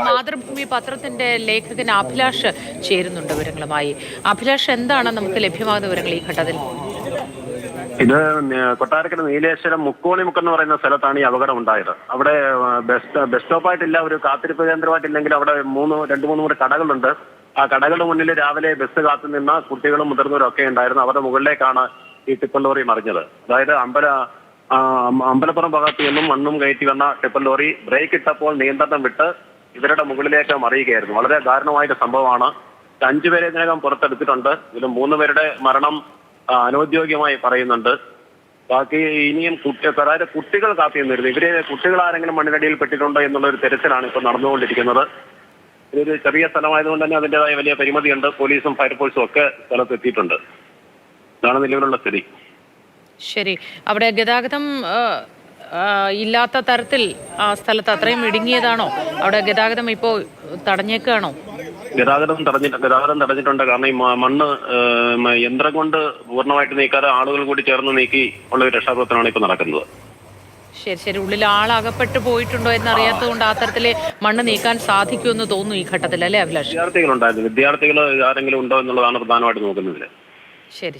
മാതൃഭൂമി പത്രത്തിന്റെ ലേഖകൻ അഭിലാഷ് ചേരുന്നുണ്ട് വിവരങ്ങളുമായി. അഭിലാഷ്, എന്താണ് നമുക്ക് ലഭ്യമാകുന്ന വിവരങ്ങൾ ഈ ഘട്ടത്തിൽ? ഇത് കൊട്ടാരക്കര നീലേശ്വരം മുക്കോണിമുക്ക് എന്ന് പറയുന്ന സ്ഥലത്താണ് ഈ അപകടം ഉണ്ടായത്. അവിടെ ബസ് സ്റ്റോപ്പായിട്ടില്ല, ഒരു കാത്തിരിപ്പ് കേന്ദ്രമായിട്ടില്ലെങ്കിൽ അവിടെ രണ്ട് മൂന്ന് കടകളുണ്ട്. ആ കടകളുടെ മുന്നിൽ രാവിലെ ബസ് കാത്തു നിന്ന കുട്ടികളും മുതിർന്നവരും ഒക്കെ ഉണ്ടായിരുന്നു. അവരുടെ മുകളിലേക്കാണ് ഈ ടിപ്പർ ലോറി മറിഞ്ഞത്. അതായത് അമ്പലപ്പുറം ഭാഗത്ത് നിന്നും മണ്ണും കയറ്റി വന്ന ടിപ്പർ ലോറി ബ്രേക്ക് ഇട്ടപ്പോൾ നിയന്ത്രണം വിട്ട് ഇവരുടെ മുകളിലേക്ക് മറിയുകയായിരുന്നു. വളരെ ദാരുണമായിട്ട് സംഭവമാണ്. 5 പേരെ ഇതിനകം പുറത്തെടുത്തിട്ടുണ്ട്. ഇതിൽ 3 പേരുടെ മരണം അനൗദ്യോഗികമായി പറയുന്നുണ്ട്. ബാക്കി ഇനിയും കുട്ടികൾ കാത്തിരുന്നിരുന്നു. കുട്ടികൾ ആരെങ്കിലും മണ്ണിനടിയിൽ പെട്ടിട്ടുണ്ടോ എന്നുള്ള ഒരു തെരച്ചിലാണ് ഇപ്പോൾ നടന്നുകൊണ്ടിരിക്കുന്നത്. ഇതൊരു ചെറിയ സ്ഥലമായതുകൊണ്ട് തന്നെ അതിൻ്റെതായ വലിയ പരിമിതിയുണ്ട്. പോലീസും ഫയർഫോഴ്സും ഒക്കെ സ്ഥലത്ത് എത്തിയിട്ടുണ്ട്. ഇതാണ് നിലവിലുള്ള സ്ഥിതി. ശരി, അവിടെ ഗതാഗതം ഇല്ലാത്ത തരത്തിൽ ആ സ്ഥലത്ത് അത്രയും ഇടുങ്ങിയതാണോ? അവിടെ ഗതാഗതം ഇപ്പോൾ തടഞ്ഞേക്കാണോ? ഗതാഗതം തടഞ്ഞിട്ടുണ്ട്. കാരണം ഈ മണ്ണ് യന്ത്രം കൊണ്ട് പൂർണ്ണമായിട്ട് നീക്കാതെ ആളുകൾ കൂടി ചേർന്ന് നീക്കി ഉള്ള ഒരു രക്ഷാപ്രവർത്തനമാണ് ഇപ്പോൾ നടക്കുന്നത്. ശരി, ഉള്ളിൽ ആളകപ്പെട്ട് പോയിട്ടുണ്ടോ എന്നറിയാത്തതുകൊണ്ട് ആ തരത്തിലെ മണ്ണ് നീക്കാൻ സാധിക്കുമെന്ന് തോന്നുന്നു ഈ ഘട്ടത്തിൽ, അല്ലേ അഭിലാഷ്? വിദ്യാർത്ഥികൾ ആരെങ്കിലും ഉണ്ടോ എന്നുള്ളതാണ് പ്രധാനമായിട്ട് നോക്കുന്നത്. ശരി.